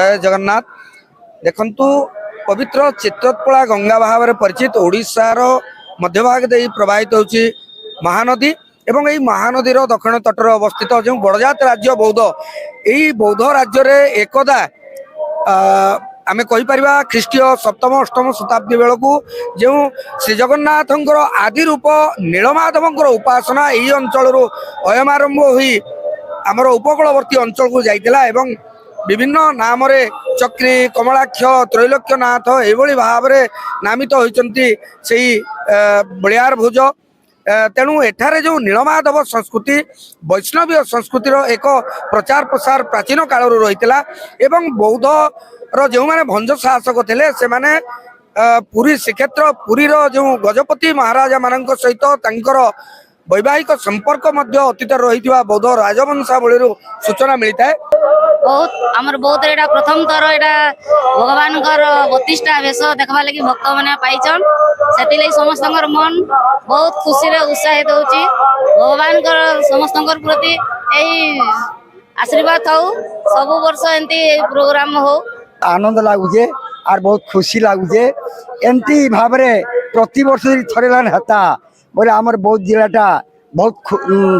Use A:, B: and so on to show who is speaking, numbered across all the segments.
A: जय जगन्नाथ। देखंतु पवित्र चित्रकला गंगा भाव परिचित ओडिशार मध्यभाग दे प्रवाहित होची महानदी एवं यही महानदीर दक्षिण तटर अवस्थित जो बड़जात राज्य बौद्ध यही बौद्ध राज्य रे एकदा आमे कहीपर ख्रीष्टीय सप्तम अष्टम शताब्दी बेलू जो श्री जगन्नाथ आदि रूप नीलमाधव उपासना यही अंचल अयमारंभ हुई आमर उपकूलवर्ती अंचल को जाइतिला एवं विभिन्न नाम रे चक्री कमलाक्ष त्रैलोक्यनाथ एभली भाव में नामित होइचंती सेही बलियार भुज। तेणु एठारे जो नीलमाधव संस्कृति वैष्णवीय संस्कृतिर एक प्रचार प्रसार प्राचीन काल रही एवं बौद्ध जो माने भंज शासक थे से माने पुरी श्रीक्षेत्र पुरीर जो गजपति महाराजा मान सहित तांकर वैवाहिक संपर्क अतीत रही बौद्ध राजवंशावली सूचना मिलता है।
B: बहुत आमर बहुत एटा प्रथम थर एटा भगवान 32टा वेश देखबा लगी भक्त माने पाइछन सेति लई समस्तंकर मन बहुत खुशी रे उत्साहित होची। भगवान समस्तंकर प्रति एई आशीर्वाद हो सब वर्ष एंती प्रोग्राम हो
C: आनंद लागुचे आर बहुत खुशी लागुचे एंती भाव रे प्रति वर्ष थरे लान हता बोले आमर बौद्ध जिलाटा बहुत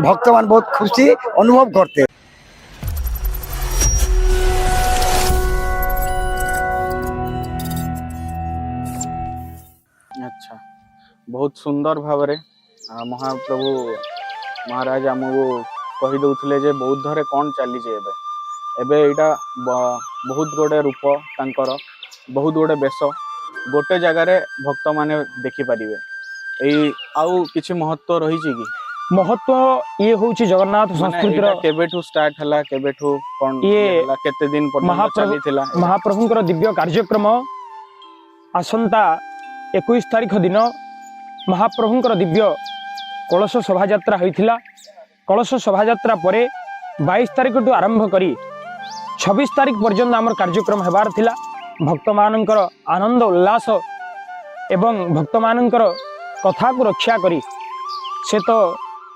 C: भक्त मान बहुत खुशी अनुभव करते।
D: अच्छा बहुत सुंदर भाव रे महाप्रभु महाराज आमको कही दउथिले जे बौद्ध रे कोन चली जे एबे एटा बहुत गोटे रूप तांकर बहुत गोटे बेश गोटे जगार भक्त माने देखि परिबे एई आउ किछि महत्व रही छि कि
E: महत्व ये होची जगन्नाथ संस्कृति रो
D: केबेठू स्टार्ट हला केबेठू कोन
E: ये
D: केते दिन पर्यंत चलीथिला
E: महाप्रभुंकर दिव्य कार्यक्रम आसंता 21 तारीख दिन महाप्रभुंकर दिव्य कलश शोभा यात्रा होइथिला। कलश शोभा यात्रा परे 22 तारीख टू आरंभ करी 26 तारीख पर्यंत आमर कार्यक्रम हेबार थिला। भक्त मानकर आनंद उल्लास एवं भक्त मानकर कथा को रक्षा करी से तो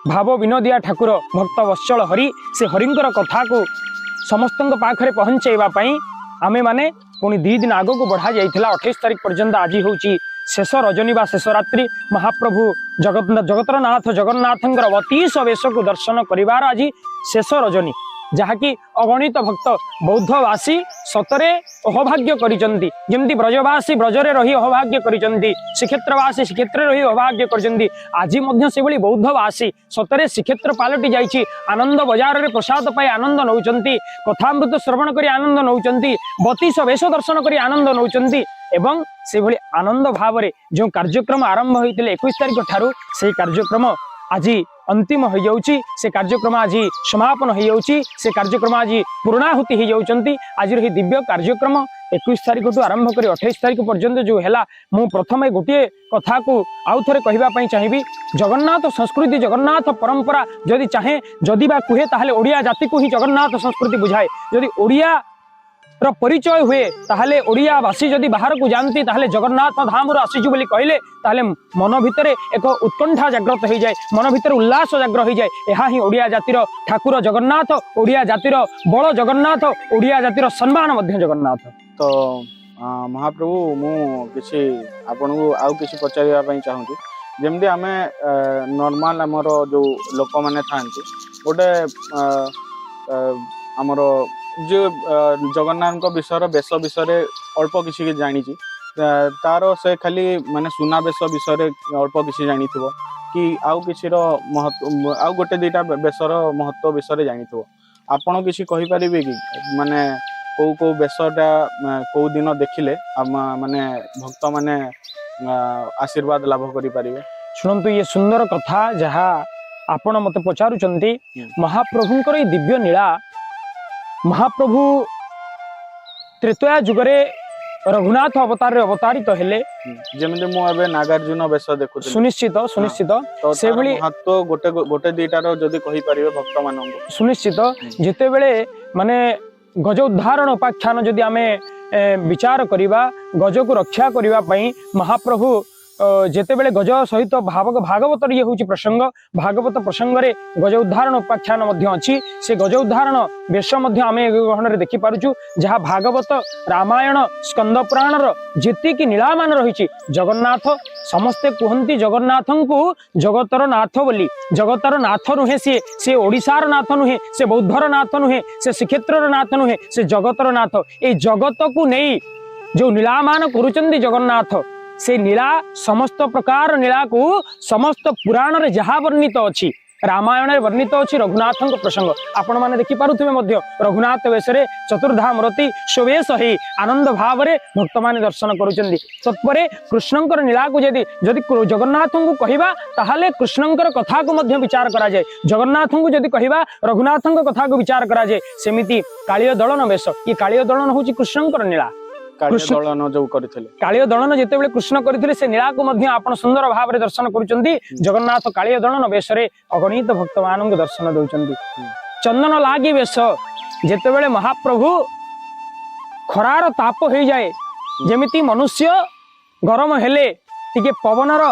E: भाव विनोदिया ठाकुर भक्त वत्सल हरि से हरिंकर कथा को समस्त पाखरे पहुँचेवा आमे माने पुणी 2 दिन आग को बढ़ा जाइथिला 28 तारीख पर्यंत। आज होची शेष रजनी बा शेष रात्रि महाप्रभु जगतरनाथ जगन्नाथंकर 32 वेश को दर्शन करिवार आज शेष रजनी जहाँकि अगणित भक्त बौद्धवासी सतरे अहोभाग्य करिसंती जेमती ब्रजवासी ब्रजरे रही अहोभाग्य करिसंती श्रीक्षेत्रवासी श्रीक्षेत्र रही अहोभाग्य करिसंती आज मध्य से भली बौद्धवासी सतरे श्रीक्षेत्र पालटि जाइछि आनंद बजार रे प्रसाद पाई आनंद नौचंती कथामृत श्रवण करी आनंद नौचंती 32 वेश दर्शन करी आनंद नौचंती एवं से भली आनंद भाव रे जो कार्यक्रम आरंभ होइतिले 21 तारिख ठारू से कार्यक्रम आज अंतिम हो जाउची से कार्यक्रम आज समापन हो जाउची से कार्यक्रम आज पूर्णाहुति हो जाउचंती। आज रही दिव्य कार्यक्रम 21 तारिख टू आरंभ करी 28 तारिख पर्यंत जो हैला मु प्रथम गोटे कथा को आउ थरे कहिबा पई चाहिबी। जगन्नाथ संस्कृति जगन्नाथ परंपरा जदि चाहे जदि बा कुहे ताहले ओडिया जाति को ही जगन्नाथ संस्कृति बुझाए जदि ओडिया र परिचय हुए ताहले ओडियावासी जदि बाहर को जानती ताहले जगन्नाथ धाम आसीजु बोली कहले ताहले मन भितर एक उत्कंठा जाग्रत हो जाए मन भितर उल्लास जाग्रत हो जाए। यह ही ओडिया जातिर ठाकुर जगन्नाथ ओडिया जातिर बड़ जगन्नाथ ओडिया जातिर सम्मान मध्य जगन्नाथ।
D: तो महाप्रभु मु किछि आपन को आउ किछि पचारिया पई चाहूची जेमदी आमे नॉर्मल हमर जो लोक माने थांती गोटे हमर जो जगन्नाथ विषय बेश विषय अल्प किसी जानी तार से खाली माने सुना बेश विषय अल्प किसी जानी कि आउ किसी महत्व आउ गोटे 2टा बेशर महत्व विषय जानी आपण किसी कहि परिबे कि माने को बेशटा को दिन देखिले माने भक्त माने आशीर्वाद लाभ करि परिबे।
E: सुनंतु ये सुंदर कथा जहा आपण मते पचारुचंती महाप्रभुंकर दिव्य नीला महाप्रभु त्रेतया जुगरे रघुनाथ अवतार अवतारित हेले
D: जेमते मु एबे नागार्जुन बेश देखु
E: सुनिश्चित सुनिश्चित
D: तो से भली महत्व गोटे 2टार जदी कहि परिबे भक्त मानन
E: सुनिश्चित जेते बेले माने गज उद्धारण उपाख्यान जदी आमे विचार करिबा गज को रक्षा करिबा पई महाप्रभु जेतेबेले गज सहित भागवत ये हूँ प्रसंग भागवत प्रसंग रे गज उद्धारण उपाख्यान अच्छी से गज उद्धारण वेश आम ग्रहण देखि पारुछु जहाँ भागवत रामायण स्कंद पुराण जेतिकी नीलामान रही जगन्नाथ समस्ते कहती जगन्नाथ को जगतर नाथ बोली जगतर नाथ नुहे सी ओडिशार नाथ नुहे से बौद्धर नाथ नुहे से श्रीक्षेत्र नाथ नुहे से जगतर नाथ ये जगत को नहीं जो नीलामान करुचंदी जगन्नाथ से नीला समस्त प्रकार नीला को समस्त पुराण रे जहाँ वर्णित अच्छी रामायण रे वर्णित अच्छी रघुनाथ प्रसंग आपण मैंने देखिपे रघुनाथ वेश चतुर्धा मूर्ति शोवेश ही आनंद भाव में भक्त मान दर्शन करुचंदी तत्परे कृष्णंकर नीला को जदि जगन्नाथ को कहवा ताहले कृष्णंकर कथा को मध्य विचार करा जाए जगन्नाथ को जदि कहवा रघुनाथ कथा को विचार करा जाए सेमिति कालिय दलन वेश ये कालिय दलन हूँ कृष्णंकर नीला कालिय दलन जितेबाला कृष्ण करते से नीला को आपण सुंदर भाव में दर्शन करुचंदी जगन्नाथ कालिय दलन वेश अगणित भक्त मान दर्शन दौरान चंदन लागी वेश जितेबाला महाप्रभु खरार ताप हो जाए जमिति मनुष्य गरम हेले टिके पवनर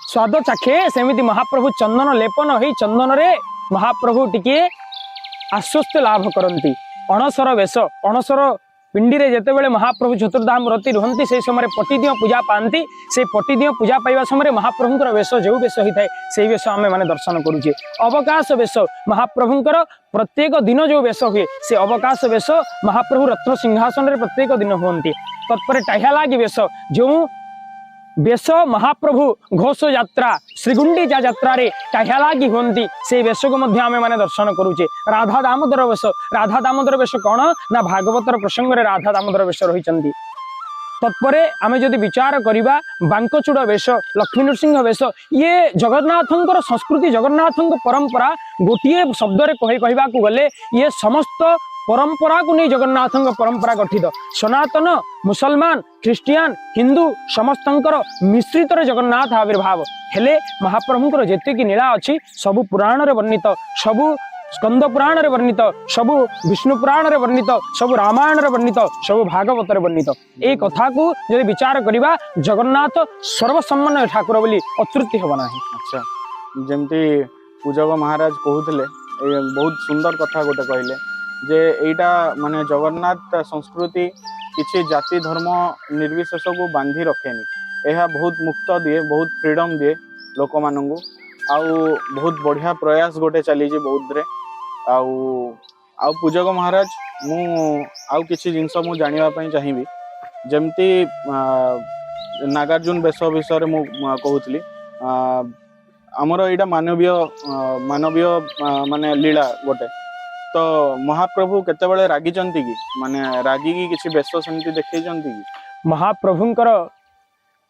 E: स्वाद चाखे सेमिति महाप्रभु चंदन लेपन हो चंदन रे महाप्रभु टिके आश्वस्त लाभ करती अणसर वेश अणसर पिंडी रे जेतेबेले महाप्रभु चतुर्धाम मूर्ति रुहंती से समय पटिदिय पूजा पाती से पटिदिय पूजा पाइबा समय महाप्रभुंकर वेश जो वेश होता है से वेश आम मैंने दर्शन करुचे अवकाश वेश महाप्रभुंकर प्रत्येक दिन जो वेश हुए से अवकाश वेश महाप्रभु रत्न सिंहासन रे प्रत्येक दिन हुंती तत्पर टाहिया लागी वेश जो वेश महाप्रभु घोष यात्रा श्रीगुंडीचा यात्रा रे टाहिया लागी हुंती से वेश को मध्य आमे माने दर्शन करुचे राधा दामोदर वेश कौन ना भागवतर प्रसंग रे राधा दामोदर वेश रही तत्परे आमे जदि विचार करिबा बांकचूड़ वेश लक्ष्मी नृसिंह वेश ये जगन्नाथंकर संस्कृति जगन्नाथंक परंपरा गोटिए शब्द रे कहबा को गले ये समस्त परंपरा को नहीं जगन्नाथंक परंपरा गठित सनातन मुसलमान ख्रिस्टियान हिंदू समस्तंकर मिश्रित जगन्नाथ आविर्भाव हेले महाप्रभुंकर जेतिकी नीला अच्छी सबु पुराण रे वर्णित सबु स्कंद पुराण रे वर्णित सबु विष्णु पुराण रे वर्णित सबु रामायण रे वर्णित सबु भागवत रे वर्णित ए कथा को यदि विचार करिबा जगन्नाथ सर्वसम्मान ठाकुर बोली अतृप्ति होबा नाही।
D: अच्छा जेमती पूजक महाराज कहूथिले बहुत सुंदर कथा गोटे कहले जे एटा माने जगन्नाथ संस्कृति किसी जाति धर्म निर्विशेष को बांधी रखेनी यह बहुत मुक्त दिए बहुत फ्रीडम दिए लोक मानू आउ बहुत बढ़िया प्रयास गोटे चली बौद्ध रे आउ पूजक महाराज मु आउ किसी जिनस मु जानिबा पई चाहिबी जेमती नागार्जुन वेश विषय मु कहूतली आमर एटा मानवीय माने लीला गोटे तो महाप्रभु केतेबेले रागिचंती कि माने रागी की किसी वेश सेमती देखैचंती कि
E: महाप्रभुंकर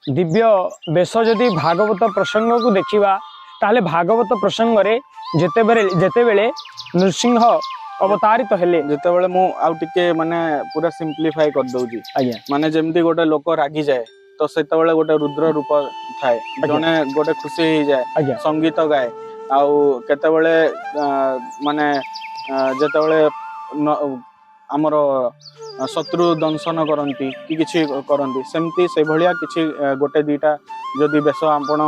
E: दिव्य वेश जदि भागवत प्रसंग को देखिबा ताले भागवत प्रसंग रे जेतेबेले नृसिंह अवतारित हेले
D: जेतेबेले मु आउ टिके माने पूरा सिंपलीफाई कर दउजी
E: आज्ञा
D: माने जेमती गोटे लोक रागी जाए तो सेतेबेले गोटे रुद्र रूप थाए जने गोटे खुशी हो जाए संगीत गाए आउ केतेबेले माने जेतेबेले आमर शत्रु दंशन करती कि किछि करती सेमती से भलिया किछि गोटे दीटा जदि वेश आपण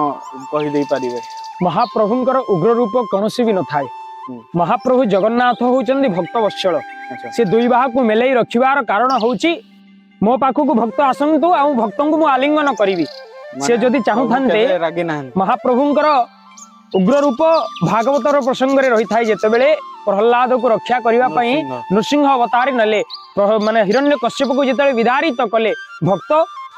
D: कहि देई परिबे
E: महाप्रभुंकर उग्र रूप कौनसी भी न थाए महाप्रभु जगन्नाथ होचंदी भक्त वत्सल से दुई बाह को मेलई रखिबार कारण होची मो पाखु को भक्त आसंतु आ भक्त को मु आलिंगन करिवि से जदि चाहुथान्ते महाप्रभुंकर उग्र रूप भागवतर प्रसंग रे रही थाए जेतेबेले प्रहलाद को रक्षा करने पई नृसिंह अवतारी नले माने हिरण्यकश्यप को जिते विदारित कले भक्त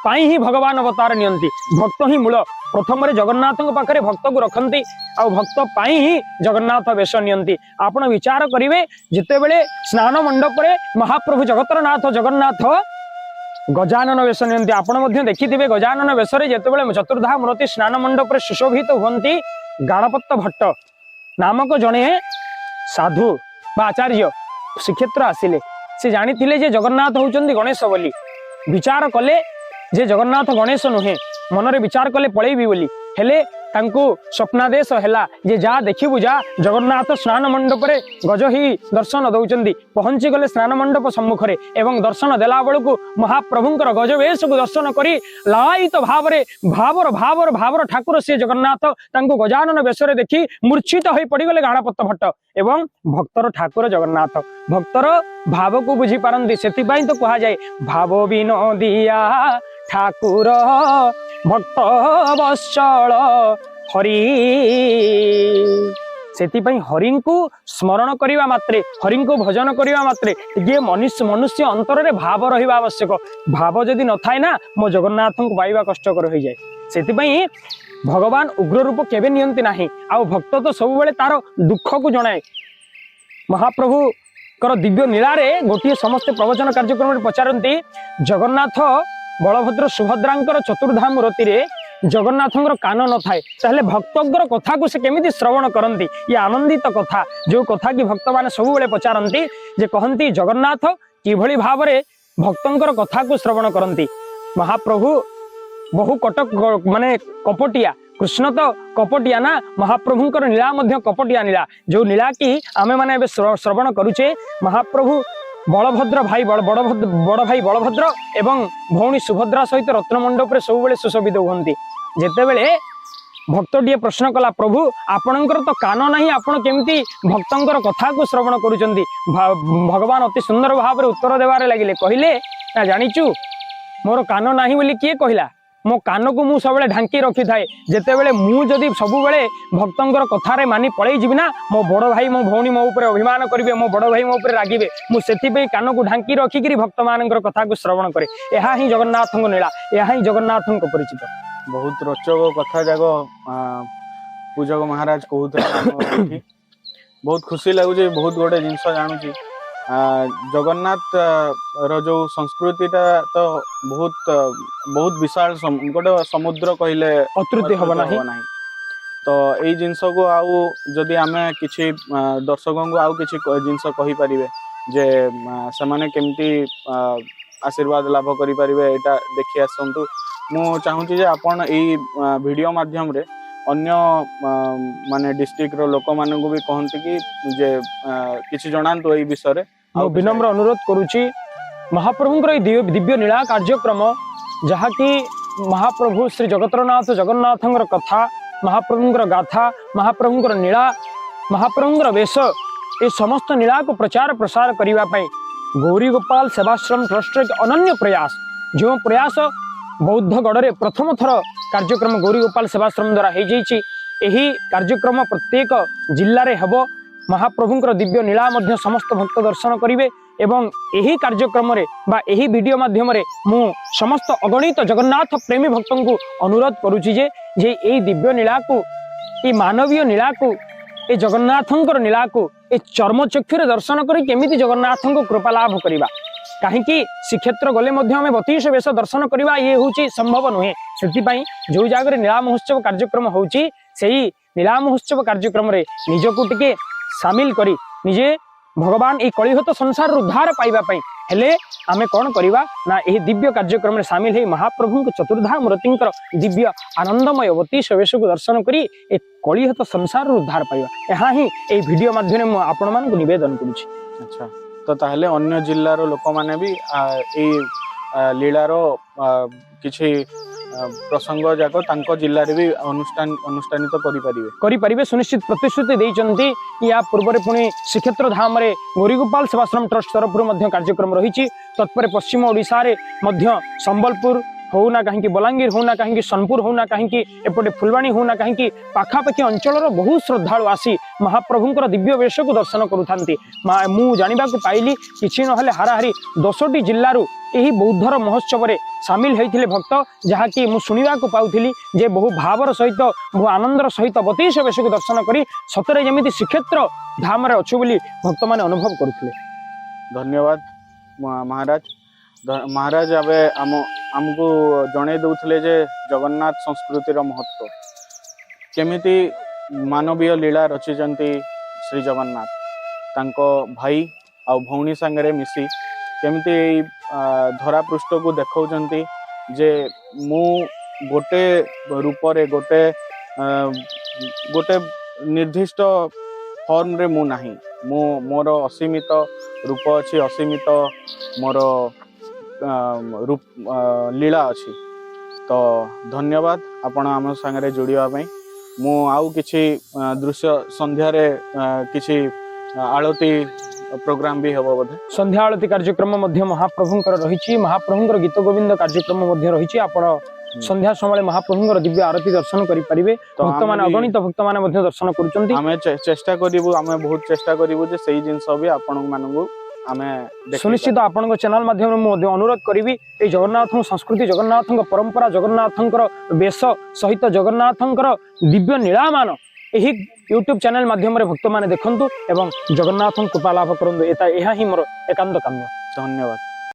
E: पाई ही भगवान अवतार नियंती भक्त ही मूल प्रथम जगन्नाथ पाखे भक्त को रखती आ भक्त पाई ही जगन्नाथ वेश नियंती आपण विचार करिवे जितेबेले स्नान मंडप रे महाप्रभु जगतर नाथ जगन्नाथ गजानन वेश नियंती आपण देखिथिबे गजानन वेश रे जितेबेले चतुर्धा मूर्ति स्नान मंडप रे सुशोभित हुंती गाणपत्य भट्ट नामक जणे साधु बा आचार्य श्रीक्षेत्र आसिले से जानी जे जगन्नाथ होचंदी गणेश बोली विचार कले जे जगन्नाथ गणेश नुहे मनरे विचार कले पळेबी बोली हेले तांकु स्वप्नादेश हैला जे जा देखिबु जा जगन्नाथ स्नान मंडप रे गज ही दर्शन दउचंदी पहुंची गले स्नान मंडप सम्मुख रे एवं दर्शन देला बेलकु महाप्रभुंकर गज वेश को दर्शन करी लालायित भावरे भावर ठाकुर से जगन्नाथ तांकु गजानन वेश रे देखि मूर्छित होई पड़ी गले गाणपत भट्ट एवं भक्तर ठाकुर जगन्नाथ भक्तर भाव को बुझी पारंती सेति पई तो कहा जाय भाव विनोदिया ठाकुर भक्त वत्सल हरि सेति पई हरि को स्मरण करिवा मात्रे हरि को भजन करिवा मात्रे ये मनुष्य अंतर रे भाव रहिबा आवश्यक भाव जदि न थाए ना मो जगन्नाथ को पाइबा कष्टकर होई जाय सेति पई भगवान उग्र रूप केबे नियंती नाही आ भक्त तो सब बेले तार दुख को जणाए महाप्रभु कर दिव्य नीला रे गोटे समस्त प्रवचन कार्यक्रम रे पचारंती जगन्नाथ बलभद्र सुभद्रांकर चतुर्धा मूर्ति रे जगन्नाथंकर कान न थाए ताहले भक्तंकर कथा को से केमिति श्रवण करंती ये आनंदित कथा जो कथा की भक्त माने सब बेले पचारंती जे कहंती जगन्नाथ किभଳି भावरे भक्तंकर कथा को श्रवण करंती महाप्रभु बहु कटक माने कपटिया कृष्ण तो कपटिया ना महाप्रभुंकर नीला मध्य कपटिया नीला जो नीला की आमे माने एबे श्रवण करूचे महाप्रभु बलभद्र भाई बड़ भाई बलभद्र एवं भौणी सुभद्रा सहित रत्नमंडप रे सब बेले सुशोभित होती जेते बेले भक्तटिए प्रश्न कला प्रभु आपणकर तो कान नाही आपण केमती भक्तंकर कथा को श्रवण करूचंती भगवान अति सुंदर भाव उत्तर देवारे लागिले कहिले ना जानिचु मोर कान नाही बोली किए कहिला मो कान को मु सब ढांकी रखी थाए जेते बेले मु जदि सब बेले भक्तंकर कथारे मानी पळेई जिबि ना मो बड़ भाई मो भौणी मो ऊपर अभिमान करिवे मो बड़ भाई मो ऊपर रागिबे मु सेति पे कान को ढांकी रखी करी भक्त मानकर कथा को श्रवण करे एहा ही जगन्नाथंक नीला एहा ही जगन्नाथंक परिचित
D: बहुत रोचक कथा जागो पूजक महाराज कहते बहुत खुशी लगुच बहुत गोटे जिनस जानूची जगन्नाथ रो संस्कृतिटा तो बहुत विशाल गोटे समुद्र कहले
E: अतृप्ति हब नाही
D: तो यही जिनस को आउ जदि आमे किछि दर्शकों को आउ किछि जिनस कहि परिबे जे से माने केमती आशीर्वाद लाभ करि परिबे एटा देखि आसंतु मु चाहूची जे आपण एई वीडियो माध्यम रे अन्य माने डिस्ट्रिक्ट रो लोक मानन को भी कहंती कि जे किछि जणांतु एई विषय रे
E: विनम्र अनुरोध करुची महाप्रभुंकर दिव्य नीला कार्यक्रम जहाँकि महाप्रभु श्री जगतरनाथ जगन्नाथंकर कथा महाप्रभुंकर गाथा महाप्रभुंकर नीला महाप्रभुंकर वेश ये समस्त नीला को प्रचार प्रसार करने गौरी गोपाल सेवाश्रम ट्रस्ट एक अनन्य प्रयास जो प्रयास बौद्धगढ़ में प्रथम थर कार्यक्रम गौरी गोपाल सेवाश्रम द्वारा हो जाइए कार्यक्रम प्रत्येक जिले में हेब महाप्रभुंकर दिव्य नीला मध्य समस्त भक्त दर्शन करेंगे एवं यही कार्यक्रम रे बा यही वीडियो माध्यम रे मु समस्त अगणित जगन्नाथ प्रेमी भक्तों को अनुरोध करुची जे यही दिव्य नीला को ये मानवीय नीला को ये जगन्नाथंकर नीला को ये चर्मचक्षुरे दर्शन करी केमिति जगन्नाथं को कृपा लाभ करिबा कहीं श्रीक्षेत्र गले आम 32 वेश दर्शन करवा ये हूँ संभव नुहे से जो जगह नीला महोत्सव कार्यक्रम होची सेही नीला महोत्सव कार्यक्रम रे निजको टिके सामिल करी निजे भगवान ये कलिहत संसार उद्धार पाइबा पई हेले आमे कौन करिबा ना यही दिव्य कार्यक्रम में सामिल है महाप्रभु चतुर्धा मूर्तिंकर दिव्य आनंदमय अति वेश को दर्शन करी ए कलिहत संसार उद्धार पाइबा यहाँ ही ए वीडियो माध्यम आपण मान निवेदन करुछि।
D: अच्छा तो ताहले अन्य जिल्लार लोक माने भी लीलार किछि प्रसंग जाक तांको जिल्ला रे भी अनुष्ठानित करि परिबे सुनिश्चित प्रतिश्रुति देइचंती या पूर्व पुणी श्रीक्षेत्र धाम रे गौरीगोपाल सेवाश्रम ट्रस्ट तरफ कार्यक्रम रही तत्पर पश्चिम ओडिशा रे मध्य संबलपुर होना कहीं बलांगीर होना कहीं सोनपुर होना कहीं एपटे फुलवाणी होना कहीं पाखापाखि अंचल बहुत श्रद्धालु आसी महाप्रभुंकर दिव्य वेश को दर्शन करुथांती मु जानिबा को पाइली किछि नहले हाराहारी 10टी जिल्लारू यही बौद्धर महोत्सव रे सामिल होइथिले भक्त जहाँकि मु सुनिबा को पाउथिली जे बहु भावर सहित बहु आनंदर सहित 32 वेश को दर्शन करी सतरे जमिति श्रीक्षेत्र धाम रे अछि बोली भक्त माने अनुभव करुथिले। धन्यवाद महाराज आबे आमको जणे दउथिले जे जगन्नाथ संस्कृतिर महत्व केमिति मानवीय लीला रचिजंती श्री जगन्नाथ तांको भाई आ भौणी संगे मिसी केमिति धरा पृष्ठ को देखौजंती जे मु गोटे रूप रे गोटे गोटे निर्दिष्ट फॉर्म रे मु नाही मु मोर असीमित रूप अछि असीमित मोर रूप लीला अछि तो धन्यवाद आपण आम संगे जोड़िया मु आउ किछि दृश्य संध्या रे किछि आळती प्रोग्राम भी हबो बोधे
E: संध्या आळती कार्यक्रम मध्य महाप्रभुंकर रही महाप्रभुंकर गीत गोविंद कार्यक्रम मध्य रही आपण संध्या समय महाप्रभुंकर दिव्य आरती दर्शन करि परिबे भक्त माने अगणित भक्त माने मध्य दर्शन करूचंती
D: आमे चेष्टा करिवु आमे बहुत चेष्टा करिवु जे सेही जिंस भी आपण मानगु आमे
E: सुनिश्चित आपण चैनल माध्यम मु अनुरोध करी ए जगन्नाथ संस्कृति जगन्नाथ परंपरा जगन्नाथ वेश सहित जगन्नाथ दिव्य नीलामान यही यूट्यूब चैनल माध्यम भक्त माने देखंतु एवं जगन्नाथ कृपा लाभ करंतु एता एहा ही मोर एकांत काम्य
D: धन्यवाद।